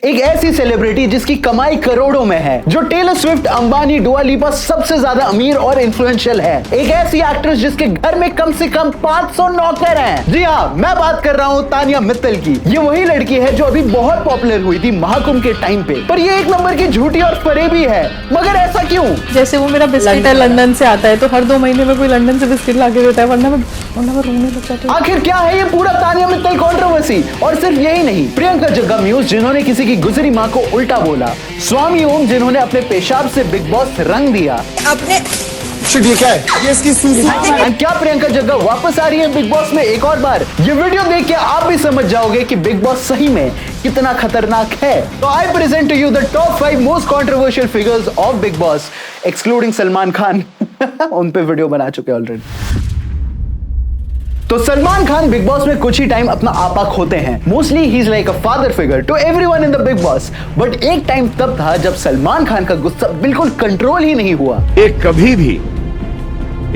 एक ऐसी सेलिब्रिटी जिसकी कमाई करोड़ों में है, जो टेलर स्विफ्ट, अंबानी, डुआ लिपा सबसे ज्यादा अमीर और इन्फ्लुएंशियल है। एक ऐसी एक्ट्रेस जिसके घर में कम से कम 500 नौकर हैं। जी हाँ, मैं बात कर रहा हूँ तानिया मित्तल की। ये वही लड़की है जो अभी बहुत पॉपुलर हुई थी महाकुंभ के टाइम पे, पर ये एक नंबर की झूठी और फरेबी है। मगर ऐसा क्यों? जैसे वो मेरा बिस्किट है लंदन से आता है, तो हर 2 महीने में कोई लंदन से बिस्किट ला के देता है, वरना मैं रोने लग जाती हूँ। आखिर क्या है ये पूरा तानिया मित्तल कंट्रोवर्सी? और सिर्फ यही नहीं, प्रियंका जग्गा म्यूज जिन्होंने किसी की गुजरी माँ को उल्टा बोला, स्वामी ओम जिन्होंने अपने पेशाब से बिग बॉस रंग दिया। अपने ये क्या है? ये इसकी एंड क्या प्रियंका जग्गा वापस आ रही है बिग बॉस में एक और बार? ये वीडियो देख के आप भी समझ जाओगे कि बिग बॉस सही में कितना खतरनाक है। तो I present to you the top 5 most controversial figures of big boss excluding Salman Khan. उन पे वीडियो बना चुके ऑलरेडी। तो सलमान खान बिग बॉस में कुछ ही टाइम अपना आपा खोते हैं। Mostly he is like a father figure to everyone in the Bigg Boss. But एक टाइम तब था जब सलमान खान का गुस्सा बिल्कुल कंट्रोल ही नहीं हुआ। एक कभी भी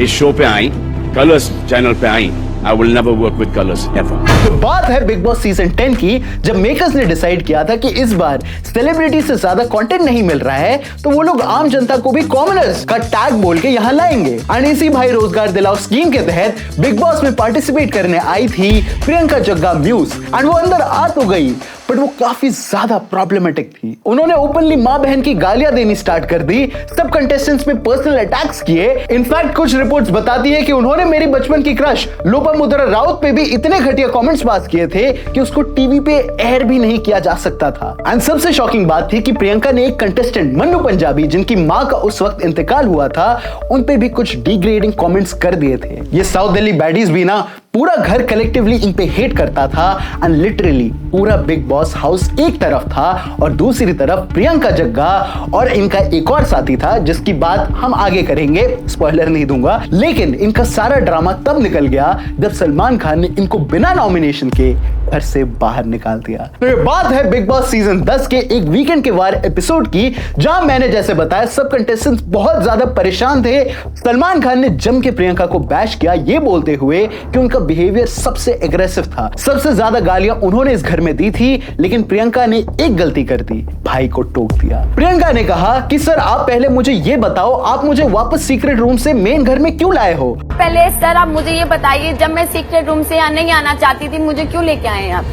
इस शो पे आई, कलर्स चैनल पे आई, I will never work with colors ever. तो बात है बिग बॉस सीजन 10 की, जब मेकर्स ने डिसाइड किया था कि इस बार सेलिब्रिटी से ज्यादा कंटेंट नहीं मिल रहा है, तो वो लोग आम जनता को भी कॉमनर्स का टैग बोल के यहाँ लाएंगे। और इसी भाई रोजगार दिलाओ स्कीम के तहत बिग बॉस में पार्टिसिपेट करने आई थी प्रियंका जग्गा म्यूज। एंड वो अंदर आ तो गई, बट वो काफी ज्यादा प्रॉब्लमेटिक थी। उन्होंने ओपनली माँ बहन की गालियां देनी स्टार्ट कर दी, सब कंटेस्टेंट्स पे पर्सनल अटैक्स किए। इनफैक्ट कुछ रिपोर्ट्स बताती है कि उन्होंने मेरी बचपन की क्रश लोपामुद्रा राउत पे भी इतने घटिया कमेंट्स पास किए थे कि उसको टीवी पे एयर भी नहीं किया जा सकता था। एंड सबसे शॉकिंग बात थी कि प्रियंका ने एक कंटेस्टेंट मन्नू पंजाबी, जिनकी माँ का उस वक्त इंतकाल हुआ था, उन पे भी कुछ डिग्रेडिंग कमेंट्स कर दिए थे। ये साउथ दिल्ली बैडीज भी ना पूरा घर कलेक्टिवली इन पे हेट करता था। एंड लिटरली पूरा बिग बॉस हाउस एक तरफ था और दूसरी तरफ प्रियंका जग्गा और इनका एक और साथी था, जिसकी बात हम आगे करेंगे, स्पॉइलर नहीं दूंगा। लेकिन इनका सारा ड्रामा तब निकल गया जब सलमान खान ने इनको बिना नॉमिनेशन के घर से बाहर निकाल दिया। तो ये बात है बिग बॉस सीजन 10 के एक वीकेंड के वार एपिसोड की, जहां मैंने जैसे बताया सब कंटेस्टेंट्स बहुत ज्यादा परेशान थे। सलमान खान ने जम के प्रियंका को बैश किया, ये बोलते हुए कि उनका बिहेवियर सबसे एग्रेसिव था। सबसे ज्यादा गालियां उन्होंने इस घर में दी थी, लेकिन प्रियंका ने एक गलती कर दी, भाई को टोक दिया। प्रियंका ने कहा कि सर आप पहले मुझे ये बताओ, आप मुझे वापस सीक्रेट रूम से मेन घर में क्यों लाए हो? पहले सर आप मुझे ये बताइए, जब मैं सीक्रेट रूम से यहाँ नहीं आना चाहती थी, मुझे क्यों लेके आए आप?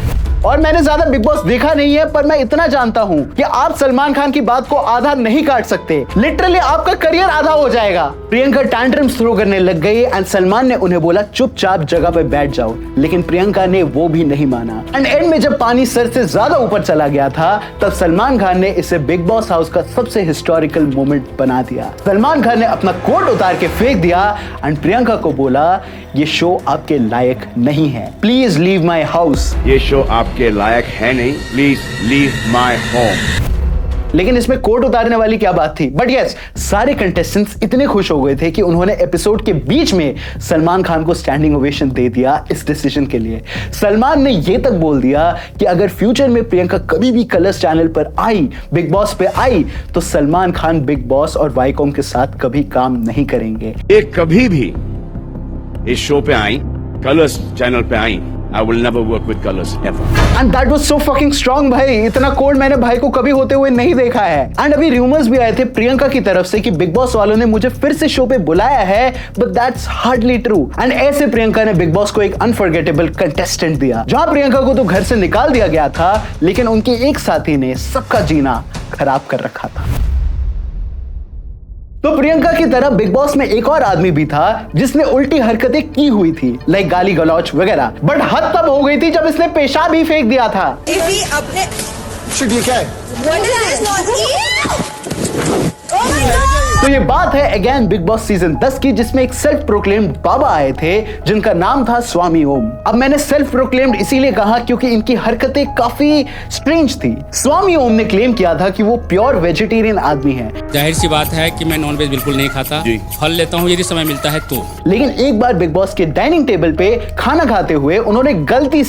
और मैंने ज्यादा बिग बॉस देखा नहीं है, पर मैं इतना जानता हूँ कि आप सलमान खान की बात को आधा नहीं काट सकते। लिटरली आपका करियर आधा हो जाएगा। प्रियंका टैंट्रम्स थ्रो करने लग गई एंड सलमान ने उन्हें बोला चुपचाप जगह पे बैठ जाओ, लेकिन प्रियंका ने वो भी नहीं माना। एंड एंड में जब पानी सर से ज्यादा ऊपर चला गया था, तब सलमान खान ने इसे बिग बॉस हाउस का सबसे हिस्टोरिकल मोमेंट बना दिया। सलमान खान ने अपना कोट उतार के फेंक दिया एंड प्रियंका को बोला ये शो आपके लायक नहीं है, प्लीज लीव माई हाउस। ये शो आपके लायक है नहीं, प्लीज लीव माय होम। लेकिन इसमें कोट उतारने वाली क्या बात थी? बट यस, सारे कंटेस्टेंट्स इतने खुश हो गए थे कि उन्होंने एपिसोड के बीच में सलमान खान को स्टैंडिंग ओवेशन दे दिया इस डिसीजन के लिए। सलमान ने यह तक बोल दिया कि अगर फ्यूचर में प्रियंका कभी भी कलर्स चैनल पर आई, बिग बॉस पे आई, तो सलमान खान बिग बॉस और वाईकॉम के साथ कभी काम नहीं करेंगे। एक कभी भी इस शो पे आई, कलर्स चैनल पे आई, I will never work with colors ever. And that was so fucking strong भाई। इतना कोड मैंने भाई को कभी होते हुए नहीं देखा है। एंड अभी रूमर्स भी आए थे प्रियंका की तरफ से कि बिग बॉस वालों ने मुझे फिर से शो पे बुलाया है, but that's hardly true. And ऐसे प्रियंका ने बिग बॉस को एक अनफॉरगेटेबल कंटेस्टेंट दिया। जहां प्रियंका को तो घर से निकाल दिया गया था, लेकिन उनके एक साथी ने सबका जीना खराब कर रखा था। तो प्रियंका की तरह बिग बॉस में एक और आदमी भी था जिसने उल्टी हरकतें की हुई थी, लाइक गाली गलौच वगैरह। बट हद तब हो गई थी जब इसने पेशाब ही फेंक दिया था। अपने क्या है? What is this not Oh my God! तो ये बात है अगेन बिग बॉस सीजन 10 की, जिसमें एक सेल्फ प्रोक्लेम्ड बाबा आए थे जिनका नाम था स्वामी ओम। अब मैंने सेल्फ प्रोक्लेम्ड इसीलिए कहा क्योंकि इनकी हरकतें काफी स्ट्रेंज थी। स्वामी ओम ने क्लेम किया था कि वो प्योर वेजिटेरियन आदमी है। जाहिर सी बात है कि मैं नॉनवेज बिल्कुल नहीं खाता, फल लेता हूँ यदि समय मिलता है तो। लेकिन एक बार बिग बॉस के डाइनिंग टेबल पे खाना खाते हुए उन्होंने गलती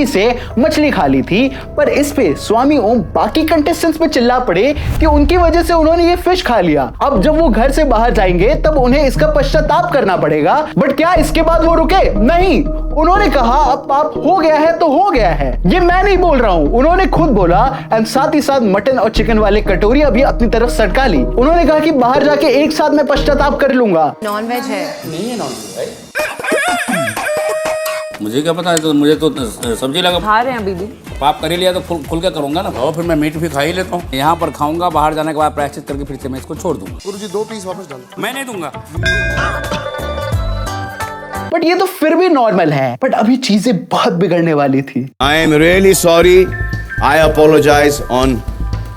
से मछली खा ली थी, पर इस पे स्वामी ओम बाकी कंटेस्टेंट्स पे चिल्ला पड़े कि उनकी वजह से उन्होंने ये फिश खा लिया। अब जब वो घर से बाहर जाएंगे तब उन्हें इसका पश्चाताप करना पड़ेगा। बट क्या इसके बाद वो रुके? नहीं, उन्होंने कहा अब पाप हो गया है तो हो गया है। ये मैं नहीं बोल रहा हूँ, उन्होंने खुद बोला। एंड साथ ही साथ मटन और चिकन वाले कटोरियां भी अपनी तरफ सटका ली। उन्होंने कहा कि बाहर जाके एक साथ मैं पश्चाताप कर लूंगा। नॉन वेज है। नहीं है नॉनवेज भाई। मुझे क्या पता है, तो मुझे तो सब्जी लगा। खा रहे हैं अभी भी। पाप कर ही लिया तो खुल के करूंगा ना। और फिर मैं मीट भी खा ही लेता हूँ। यहाँ पर खाऊंगा, बाहर जाने के बाद प्रायश्चित करके फिर से मैं इसको छोड़ दूंगा। गुरुजी 2 पीस वापस डालो। मैं नहीं दूंगा। बट ये तो फिर भी नॉर्मल है। बट अभी चीजें बहुत बिगड़ने वाली थी। I am really sorry. I apologize on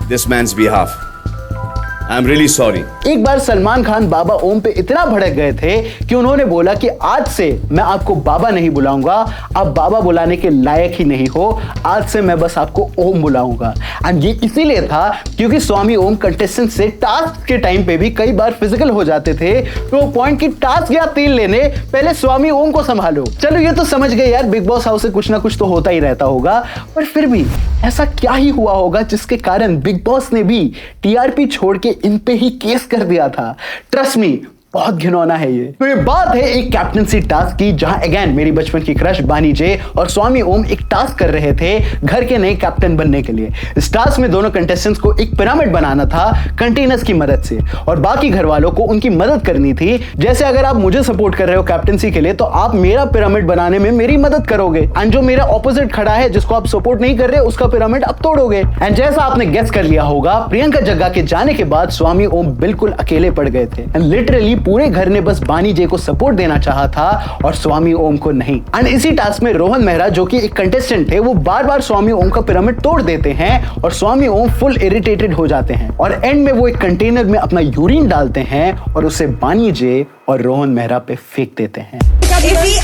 this man's behalf. I am really sorry. एक बार सलमान खान बाबा ओम पे इतना भड़क गए थे कि उन्होंने बोला कि आज से मैं आपको बाबा नहीं बुलाऊंगा, आप बाबा बुलाने के लायक ही नहीं हो, आज से मैं बस आपको ओम बुलाऊंगा। एंड ये इसीलिए था क्योंकि स्वामी ओम कंटेस्टेंट से टास्क के टाइम पे भी कई बार फिजिकल हो जाते थे। तो पॉइंट की टास्क या तेल लेने पहले स्वामी ओम को संभालो। चलो ये तो समझ गए यार, बिग बॉस हाउस से कुछ ना कुछ तो होता ही रहता होगा। पर फिर भी ऐसा क्या ही हुआ होगा जिसके कारण बिग बॉस ने भी टीआरपी छोड़ के इन पे ही केस कर दिया था। ट्रस्ट मी, बहुत घिनौना है ये। तो ये बात है एक कैप्टनसी टास्क की, जहां अगेन मेरी बचपन की क्रश बानी जे और स्वामी ओम एक टास्क कर रहे थे घर के नए कैप्टन बनने के लिए। इस टास्क में दोनों कंटेस्टेंट्स को एक पिरामिड बनाना था कंटेनर्स की मदद से, और बाकी घर वालों को उनकी मदद करनी थी। जैसे अगर आप मुझे सपोर्ट कर रहे हो कैप्टनसी के लिए, तो आप मेरा पिरामिड बनाने में मेरी मदद करोगे। एंड जो मेरा ऑपोजिट खड़ा है, जिसको आप सपोर्ट नहीं कर रहे, उसका पिरामिड आप तोड़ोगे। एंड जैसा आपने गेस कर लिया होगा, प्रियंका जग्गा के जाने के बाद स्वामी ओम बिल्कुल अकेले पड़ गए थे। एंड लिटरली पूरे घर ने बस बानी जे को सपोर्ट देना चाहा था और स्वामी ओम को नहीं। एंड इसी टास्क में रोहन मेहरा, जो कि एक कंटेस्टेंट थे, वो बार बार स्वामी ओम का पिरामिड तोड़ देते हैं और स्वामी ओम फुल इरिटेटेड हो जाते हैं। और एंड में वो एक कंटेनर में अपना यूरिन डालते हैं और उसे बानी जे और रोहन मेहरा पे फेंक देते हैं।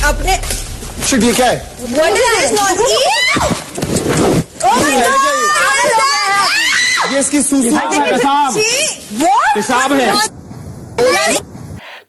अपने शिट, ये क्या है? What is this nonsense? Oh my God! ये इसकी सूसू पेशाब है।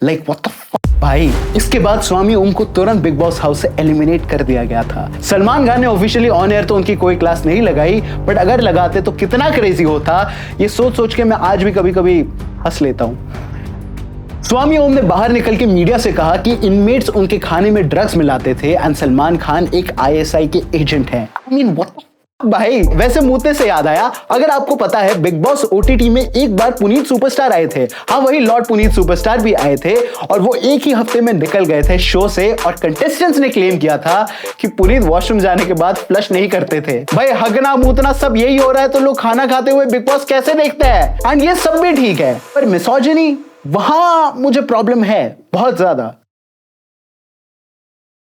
लाइक व्हाट द फक भाई। इसके बाद स्वामी ओम को तुरंत बिग बॉस हाउस से एलिमिनेट कर दिया गया था। सलमान खान ने ऑफिशियली ऑन एयर तो उनकी कोई क्लास नहीं लगाई, बट अगर लगाते तो कितना क्रेजी होता, ये सोच सोच के मैं आज भी कभी कभी हंस लेता हूं। स्वामी ओम ने बाहर निकल के मीडिया से कहा कि इनमेट्स उनके खाने में ड्रग्स मिलाते थे एंड सलमान खान एक आईएसआई के एजेंट हैं। आई मीन व्हाट भाई। वैसे मुद्दे से याद आया, अगर आपको पता है बिग बॉस ओटीटी में एक बार पुनीत सुपरस्टार आए थे। हाँ, वही लॉर्ड पुनीत सुपरस्टार भी आए थे और वो एक ही हफ्ते में निकल गए थे शो से। और कंटेस्टेंट्स ने क्लेम किया था कि पुनीत वॉशरूम जाने के बाद फ्लश नहीं करते थे। भाई हगना मूतना सब यही हो रहा है तो लोग खाना खाते हुए बिग बॉस कैसे देखते हैं? एंड ये सब भी ठीक है, पर मिसोजिनी, वहां मुझे प्रॉब्लम है बहुत ज्यादा।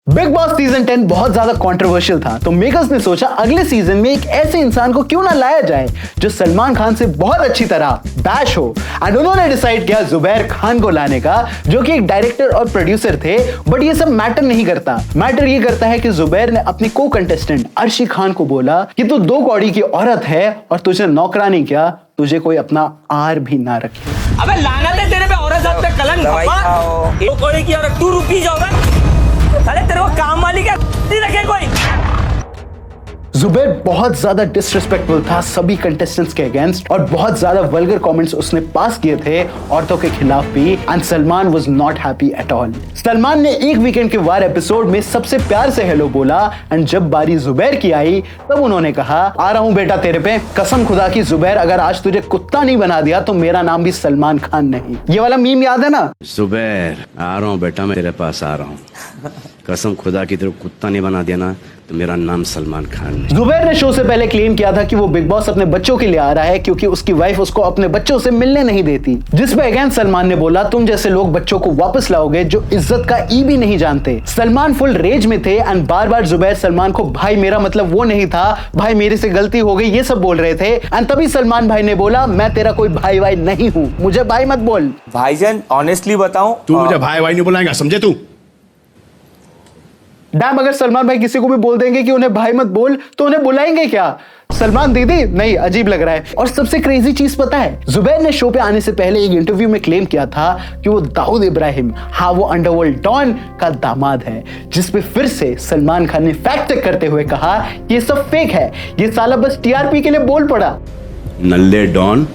बिग बॉस सीजन 10 बहुत ज्यादा कंट्रोवर्शियल था, तो मेकर्स ने सोचा अगले सीजन में एक ऐसे इंसान को क्यों ना लाया जाए जो सलमान खान से बहुत अच्छी तरह बैश हो। एंड उन्होंने डिसाइड किया जुबैर खान को लाने का, जो कि एक डायरेक्टर और प्रोड्यूसर थे। बट ये सब मैटर नहीं करता। मैटर ये करता है कि जुबैर ने अपनी को कंटेस्टेंट अर्शी खान को बोला कि तू 2 कौड़ी की औरत है और तुझे नौकरानी क्या, तुझे कोई अपना आर भी ना रखे। अबे लानत है तेरे पे, औरत जात पे कलंक। 2 कौड़ी की औरत, 2 रुपीस की औरत। अरे तेरे को काम वाली क्या नहीं रखे कोई? जुबैर बहुत ज्यादा डिसरिस्पेक्टफुल था सभी कंटेस्टेंट्स के अगेंस्ट और बहुत ज्यादा वल्गर कमेंट्स उसने पास किए थे औरतों के खिलाफ भी। And Salman was not happy at all. Salman ने एक वीकेंड के वार एपिसोड में सबसे प्यार से हेलो बोला एंड जब बारी जुबैर की आई तब उन्होंने कहा, आ रहा हूं बेटा तेरे पे, कसम खुदा की जुबैर, अगर आज तुझे कुत्ता नहीं बना दिया तो मेरा नाम भी सलमान खान नहीं। ये वाला मीम याद है ना? जुबैर, आ रहा हूँ बेटा, मैं तेरे पास आ रहा हूँ, कसम खुदा की तेरे कुत्ता नहीं बना दिया ना तो मेरा नाम सलमान खान है। जुबैर ने शो से पहले क्लेम किया था कि वो बिग बॉस अपने बच्चों के लिए आ रहा है क्योंकि उसकी वाइफ उसको अपने बच्चों से मिलने नहीं देती। जिस पे अगेन सलमान ने बोला, तुम जैसे लोग बच्चों को वापस लाओगे जो इज्जत का ई भी नहीं जानते। सलमान फुल रेज में थे एंड बार बार जुबैर सलमान को भाई मेरा मतलब वो नहीं था, भाई मेरे से गलती हो गई, ये सब बोल रहे थे। एंड तभी सलमान भाई ने बोला, मैं तेरा कोई भाई भाई नहीं हूँ, मुझे भाई मत बोल। भाईजान ऑनेस्टली बताऊं, तू मुझे भाई भाई नहीं बुलाएगा, समझे तू? डैम, अगर सलमान भाई किसी को भी बोल देंगे कि उन्हें भाई मत बोल तो उन्हें बुलाएंगे क्या? सलमान दीदी नहीं, अजीब लग रहा है। और सबसे क्रेजी चीज पता है, जुबैर ने शो पे आने से पहले एक इंटरव्यू में क्लेम किया था कि वो दाऊद इब्राहिम, हाँ वो अंडरवर्ल्ड डॉन का दामाद है, जिस पे फिर से सलमान खान ने फैक्ट चेक करते हुए कहा ये सब फेक है, ये साला बस टीआरपी के लिए बोल पड़ा। नल्ले डॉन,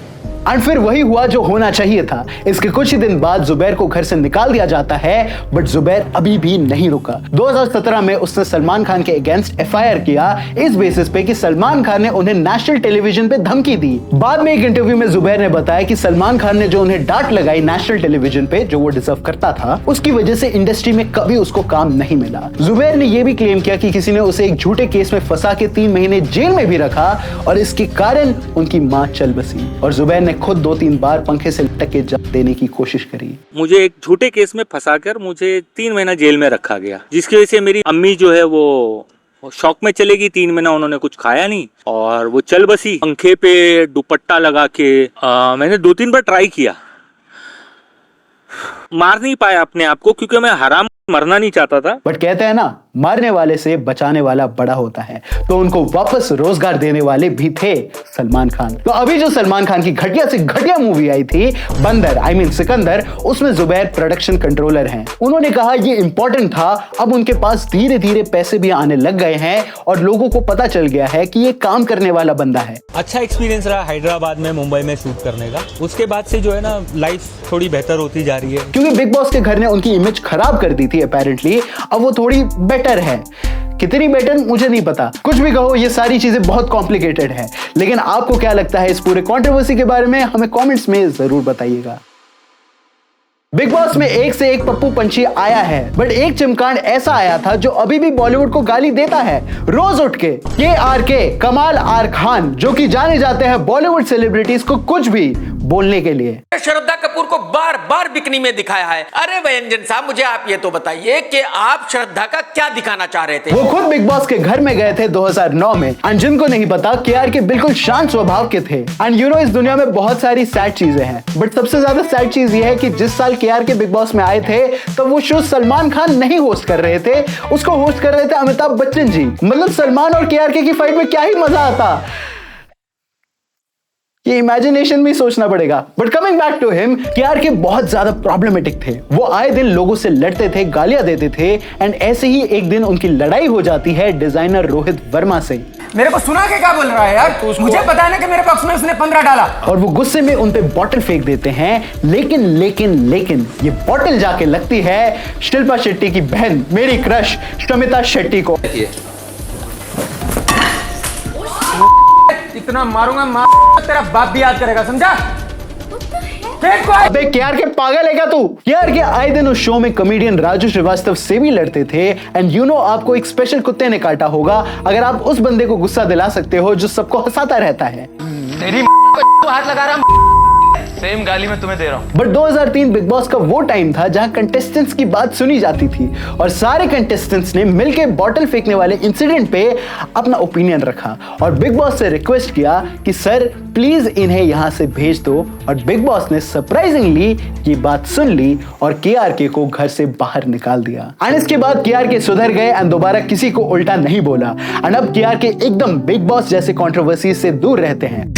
एंड फिर वही हुआ जो होना चाहिए था। इसके कुछ ही दिन बाद जुबैर को घर से निकाल दिया जाता है, बट जुबैर अभी भी नहीं रुका। 2017 में उसने सलमान खान के अगेंस्ट एफआईआर किया, इस बेसिस पे कि सलमान खान ने उन्हें नेशनल टेलीविजन पे धमकी दी। बाद में एक इंटरव्यू में जुबैर ने बताया कि सलमान खान ने जो उन्हें डांट लगाई नेशनल टेलीविजन पे, जो वो डिजर्व करता था, उसकी वजह से इंडस्ट्री में कभी उसको काम नहीं मिला। जुबैर ने यह भी क्लेम किया कि किसी ने उसे एक झूठे केस में फंसा के 3 महीने जेल में भी रखा और इसके कारण उनकी मां चल बसी। और जुबैर ने खुद 2-3 बार पंखे से लटक के जान देने की कोशिश करी। मुझे एक झूठे केस में फंसाकर मुझे 3 महीना जेल में रखा गया, जिसकी वजह से मेरी अम्मी जो है वो शौक में चलेगी। 3 महीना उन्होंने कुछ खाया नहीं और वो चल बसी पंखे पे दुपट्टा लगा के। मैंने 2-3 बार ट्राई किया, मार नहीं पाया अपने आप को, क्योंकि मैं हराम मरना नहीं चाहता था। बट कहते हैं ना, मारने वाले से बचाने वाला बड़ा होता है, तो उनको वापस रोजगार देने वाले भी थे सलमान खान। तो अभी जो सलमान खान की घटिया से घटिया मूवी आई थी बंदर, आई मीन सिकंदर, उसमें जुबैर प्रोडक्शन कंट्रोलर हैं। उन्होंने कहा ये इंपॉर्टेंट था, अब उनके पास धीरे धीरे पैसे भी आने लग गए हैं और लोगों को पता चल गया है कि ये काम करने वाला बंदा है। अच्छा एक्सपीरियंस रहा हैदराबाद में, मुंबई में शूट करने का। उसके बाद से जो है ना, लाइफ थोड़ी बेहतर होती जा रही है, क्योंकि बिग बॉस के घर ने उनकी इमेज खराब कर दी थी अपेरेंटली। अब वो थोड़ी बेटर है, कितनी बेटर मुझे नहीं पता। कुछ भी कहो, ये सारी चीजें बहुत कॉम्प्लिकेटेड है। लेकिन आपको क्या लगता है इस पूरे कंट्रोवर्सी के बारे में, हमें कमेंट्स में जरूर बताइएगा। बिग बॉस में एक से एक पप्पू पंछी आया है, बट एक चमकांड ऐसा आया था जो अभी भी बॉलीवुड को गाली देता है रोज उठ के। KRK कमाल आर खान, जो कि जाने जाते हैं बॉलीवुड सेलिब्रिटीज को कुछ भी बोलने के लिए। श्रद्धा कपूर को बार बार बिकनी में दिखाया है। अरे व्यंजन साहब, मुझे आप ये तो बताइए कि आप श्रद्धा का क्या दिखाना चाह रहे थे? वो खुद बिग बॉस के घर में गए थे 2009 में। एंड जिनको नहीं पता, KRK बिल्कुल शांत स्वभाव के थे। एंड यू नो, इस दुनिया में बहुत सारी सैड चीजें हैं, बट सबसे ज्यादा सैड चीज ये है कि जिस साल KRK बिग बॉस में आए थे, तब वो शो सलमान खान नहीं होस्ट कर रहे थे, उसको होस्ट कर रहे थे अमिताभ बच्चन जी। मतलब सलमान और KRK की फाइट में क्या ही मजा आता, ये इमेजिनेशन में सोचना पड़ेगा। But coming back to him, KRK बहुत ज्यादा प्रॉब्लमैटिक थे। वो आए दिन लोगों से लड़ते थे, गालियां देते थे। एंड ऐसे ही एक दिन उनकी लड़ाई हो जाती है डिजाइनर रोहित वर्मा से। मेरे को सुना के क्या बोल रहा है यार? मुझे पता है ना कि मेरे बॉक्स में उसने 15 डाला। और वो गुस्से में उन पे बॉटल फेंक देते हैं। लेकिन ये बॉटल जाके लगती है शिल्पा शेट्टी की बहन, मेरी क्रश शमिता शेट्टी को। इतना मारूंगा तेरा बाप भी याद करेगा, समझा? अबे KRK पागल है क्या तू? KRK आए दिन उस शो में कॉमेडियन राजू श्रीवास्तव से भी लड़ते थे। एंड यू नो, आपको एक स्पेशल कुत्ते ने काटा होगा अगर आप उस बंदे को गुस्सा दिला सकते हो जो सबको हंसाता रहता है। तेरी को हाथ लगा रहा, सेम गाली मैं तुम्हें दे रहा हूं। बट 2003 बिग बॉस का वो टाइम था जहां कंटेस्टेंट्स की बात सुनी जाती थी और सारे कंटेस्टेंट्स ने मिलकर बॉटल फेंकने वाले इंसिडेंट पे अपना ओपिनियन रखा और बिग बॉस से रिक्वेस्ट किया कि सर प्लीज इन्हें यहां से भेज दो। और बिग बॉस ने सरप्राइजिंगली ये बात सुन ली और KRK को घर से बाहर निकाल दिया। एंड इसके बाद KRK सुधर गए एंड दोबारा किसी को उल्टा नहीं बोला। एंड अब KRK एकदम बिग बॉस जैसे कंट्रोवर्सी से दूर रहते हैं।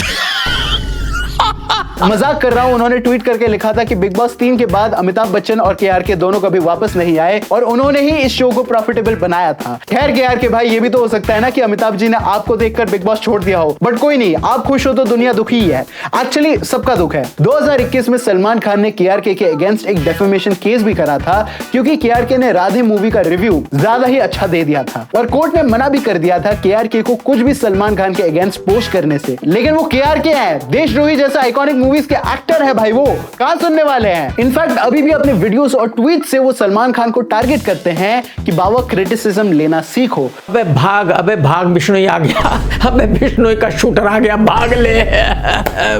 मजाक कर रहा हूं, उन्होंने ट्वीट करके लिखा था कि बिग बॉस 3 के बाद अमिताभ बच्चन और KRK दोनों कभी वापस नहीं आए और उन्होंने ही इस शो को प्रॉफिटेबल बनाया था। खैर KRK भाई, ये भी तो हो सकता है ना कि अमिताभ जी ने आपको देखकर बिग बॉस छोड़ दिया हो, बट कोई नहीं, आप खुश हो तो दुनिया दुखी ही है। एक्चुअली सबका दुख है। 2021 में सलमान खान ने KRK के अगेंस्ट एक डेफेमेशन केस भी करा था, क्योंकि KRK ने राधे मूवी का रिव्यू ज्यादा ही अच्छा दे दिया था और कोर्ट ने मना भी कर दिया था KRK को कुछ भी सलमान खान के अगेंस्ट पोस्ट करने से। लेकिन वो KRK है, देशद्रोही जैसा आइकॉनिक मूवीज के एक्टर है भाई, वो कहां सुनने वाले हैं। इनफैक्ट अभी भी अपने वीडियोस और ट्वीट से वो सलमान खान को टारगेट करते हैं कि बाबा क्रिटिसिज्म लेना सीखो। अबे भाग बिश्नोई आ गया, अबे बिश्नोई का शूटर आ गया, भाग ले।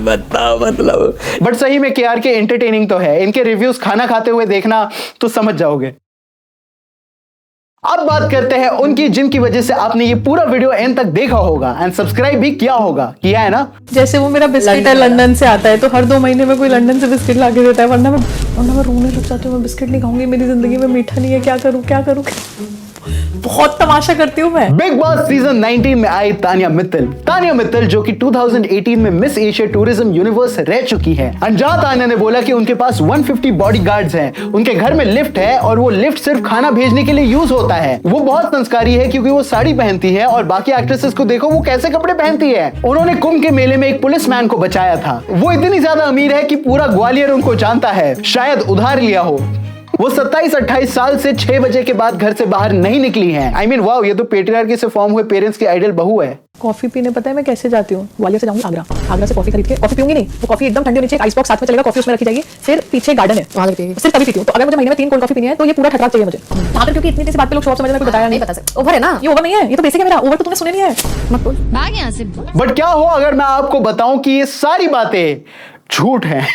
बताओ मतलब। बट सही में KRK एंटरटेनिंग तो है, इनके रिव्यूज खाना खाते हुए देखना तो समझ जाओगे। अब बात करते हैं उनकी जिनकी वजह से आपने ये पूरा वीडियो एंड तक देखा होगा एंड सब्सक्राइब भी किया होगा, किया है ना? जैसे वो मेरा बिस्किट है लंदन से आता है, तो हर 2 महीने में कोई लंदन से बिस्किट ला के देता है, वरना मैं रोने लग जाती हूँ। मैं बिस्किट नहीं खाऊंगी, मेरी जिंदगी में मीठा नहीं है, क्या करूँ? बहुत तमाशा करती हूँ मैं। बिग बॉस सीजन 19 में आई तानिया मित्तल जो कि 2018 में मिस एशिया टूरिज्म यूनिवर्स रह चुकी है। जहां तानिया ने बोला कि उनके पास 150 बॉडीगार्ड्स हैं, उनके घर में लिफ्ट है और वो लिफ्ट सिर्फ खाना भेजने के लिए यूज होता होता है। वो बहुत संस्कारी है क्योंकि वो साड़ी पहनती है और बाकी एक्ट्रेसेस को देखो वो कैसे कपड़े पहनती है। उन्होंने कुंभ के मेले में एक पुलिसमैन को बचाया था। वो इतनी ज्यादा अमीर है कि पूरा ग्वालियर उनको जानता है, शायद उधार लिया हो। वो 27-28 साल से 6 बजे के बाद घर से बाहर नहीं निकली हैं। I mean, वाओ, ये तो पेट्रियार्की से फॉर्म हुए पेरेंट्स की आइडियल बहू है। कॉफी पीने पता है मैं कैसे जाती हूँ? ग्वालियर से जाऊंगी आगरा, आगरा से कॉफी खरीद के, कॉफी पीऊंगी नहीं, वो कॉफी एकदम ठंडी होनी चाहिए, आइस बॉक्स साथ में चलेगा, कॉफी उसमें रखी जाएगी, फिर पीछे गार्डन है वहां जाके सिर्फ तभी पीती हूँ। तो अगर मुझे महीने में 3 कोल्ड कॉफी पीनी है तो ये पूरा ठटराक चाहिए मुझे। वहां पर क्योंकि इतनी सी बात पे लोग शॉप समझ में बताया नहीं बता सकते। ओवर है ना, ये ओवर नहीं है, ये तो बेसिक है मेरा। ओवर तो तूने सुने नहीं है, मत बोल भाग यहां से। बट क्या हो अगर मैं आपको बताऊं कि ये सारी बातें झूठ हैं।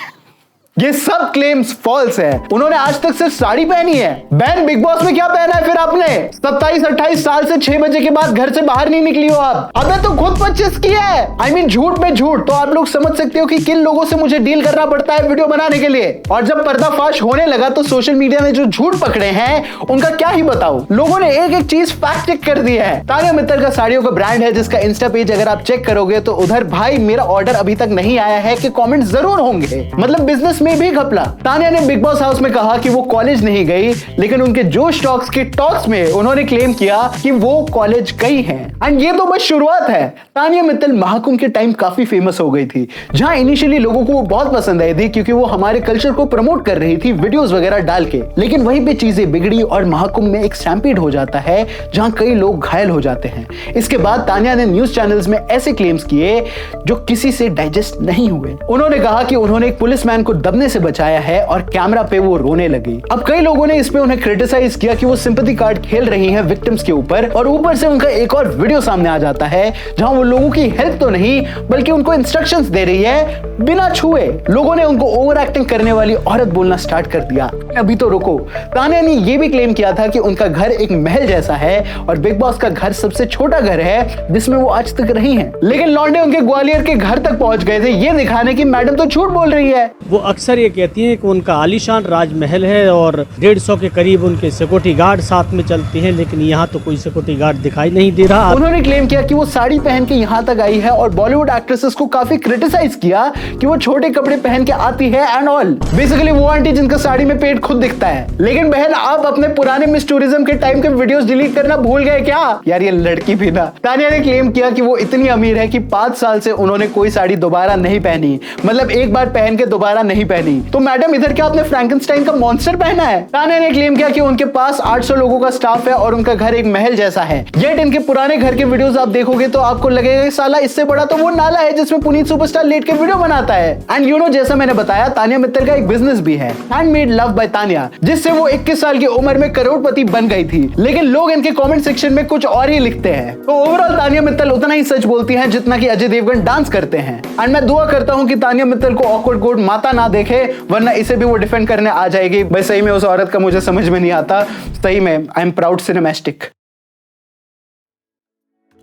ये सब क्लेम्स फॉल्स है। उन्होंने आज तक सिर्फ साड़ी पहनी है। बहन, बिग बॉस में क्या पहना है फिर आपने? 27-28 साल से 6 बजे के बाद घर से बाहर नहीं निकली हो आप। अबे तो खुद 25 की है। I mean, झूठ पे झूठ। तो आप लोग समझ सकते हो कि किन लोगों से मुझे डील करना पड़ता है वीडियो बनाने के लिए। और जब पर्दाफाश होने लगा तो सोशल मीडिया ने जो झूठ पकड़े हैं उनका क्या ही बताऊं। लोगों ने एक एक चीज फैक्ट चेक कर दी है। तानिया मित्तल का साड़ियों का ब्रांड है जिसका इंस्टा पेज अगर आप चेक करोगे तो उधर भाई मेरा ऑर्डर अभी तक नहीं आया है कि कमेंट जरूर होंगे। मतलब बिजनेस में भी घपला। तानिया ने बिग बॉस हाउस में कहा कि वो कॉलेज नहीं गई, लेकिन उनके जोश टॉक्स के टॉक्स में उन्होंने क्लेम किया कि वो कॉलेज गई हैं। एंड ये तो बस शुरुआत है। तानिया मित्तल महाकुंभ के टाइम काफी फेमस हो गई थी, जहां इनिशियली लोगों को वो बहुत पसंद आई थी क्योंकि वो हमारे कल्चर को प्रमोट कर रही थी वीडियोस वगैरह डाल के। लेकिन वहीं पे चीजें बिगड़ी और महाकुंभ में एक स्टैम्पीड हो जाता है जहां कई लोग घायल हो जाते हैं। इसके बाद तानिया ने न्यूज चैनल्स में ऐसे क्लेम्स किए जो किसी से डाइजेस्ट नहीं हुए। उन्होंने कहा कि उन्होंने एक पुलिसमैन को दबने से बचाया है और कैमरा पे वो रोने लगी। अब कई लोगों ने इस पे उन्हें क्रिटिसाइज किया कि वो सिंपैथी कार्ड खेल रही हैं विक्टिम्स के ऊपर, और ऊपर से उनका एक और वीडियो सामने आ जाता है जहां वो लोगों की हेल्प तो नहीं बल्कि उनको इंस्ट्रक्शंस दे रही है बिना छुए। लोगों ने उनको ओवर एक्टिंग करने वाली औरत बोलना स्टार्ट कर दिया। अभी तो रुको, तानिया ने यह भी क्लेम किया था कि उनका घर एक महल जैसा है और बिग बॉस का घर सबसे छोटा घर है जिसमें वो आज तक रही हैं। लेकिन लौंडे उनके ग्वालियर के घर तक पहुंच गए थे ये दिखाने की मैडम तो झूठ बोल रही है। वो अक्सर ये कहती हैं कि उनका आलीशान राजमहल है और 150 के करीब उनके सिक्योरिटी गार्ड साथ में चलते हैं, लेकिन यहाँ तो कोई सिक्योरिटी गार्ड दिखाई नहीं दे रहा। उन्होंने क्लेम किया कि वो साड़ी पहन के यहाँ तक आई है और बॉलीवुड एक्ट्रेसेस को काफी क्रिटिसाइज किया कि वो छोटे कपड़े पहन के आती है एंड ऑल। बेसिकली वो आंटी जिनका साड़ी में पेट खुद दिखता है। लेकिन बहन, आप अपने पुराने मिस टूरिज्म के टाइम के वीडियोस डिलीट करना भूल गए क्या? यार ये लड़की भी ना। तानिया ने क्लेम किया कि वो इतनी अमीर है कि 5 साल से उन्होंने कोई साड़ी दोबारा नहीं पहनी, मतलब एक बार पहन के दोबारा नहीं पहनी। तो मैडम इधर क्या आपने फ्रैंकेनस्टाइन का मॉन्स्टर पहना है? तानिया ने क्लेम किया कि उनके पास 800 लोगों का स्टाफ है और उनका घर एक महल जैसा है। येट इनके पुराने घर के वीडियोस आप देखोगे तो आपको लगेगा साला इससे बड़ा तो वो नाला है जिसमें पुनीत सुपरस्टार लेट के वीडियो बनाता है। एंड यू नो, जैसा मैंने बताया तानिया मित्तल का एक बिजनेस भी है, हैंडमेड लव बाय तानिया, जिससे वो 21 साल की उम्र में करोड़पति बन गई थी। लेकिन लोग इनके कमेंट सेक्शन में कुछ और ही लिखते हैं। तो ओवरऑल तानिया मित्तल उतना ही सच बोलती हैं जितना कि अजय देवगन डांस करते हैं। एंड मैं दुआ करता हूं कि तानिया मित्तल को ऑकवर्ड गोल्ड माता ना देखे, वरना इसे भी वो डिफेंड करने आ जाएगी। भाई सही में उस औरत का मुझे समझ में नहीं आता। सही में आई एम प्राउड सिनेमैस्टिक।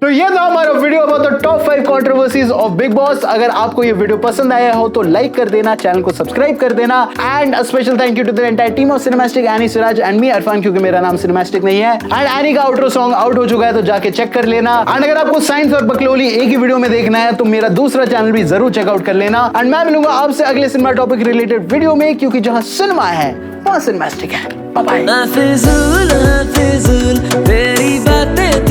तो ये था हमारा video about the top 5 controversies of big boss. अगर आपको ये वीडियो पसंद आया हो तो लाइक कर देना, चैनल को सब्सक्राइब कर देना and a special thank you to the entire team of Cinemastic, Annie, Siraj and me Arfan, क्योंकि मेरा नाम सिनेमैस्टिक नहीं है। एंड एनी का आउटरो सॉन्ग आउट हो चुका है तो जाके चेक कर लेना। एंड अगर आपको साइंस और बकलोली एक ही वीडियो में देखना है तो मेरा दूसरा चैनल भी जरूर चेकआउट कर लेना। एंड मैं मिलूंगा आपसे अगले सिनेमा टॉपिक रिलेटेड वीडियो में, क्योंकि जहां सिनेमा है वहां सिनेमैस्टिक है। Bye bye. तेरी बातें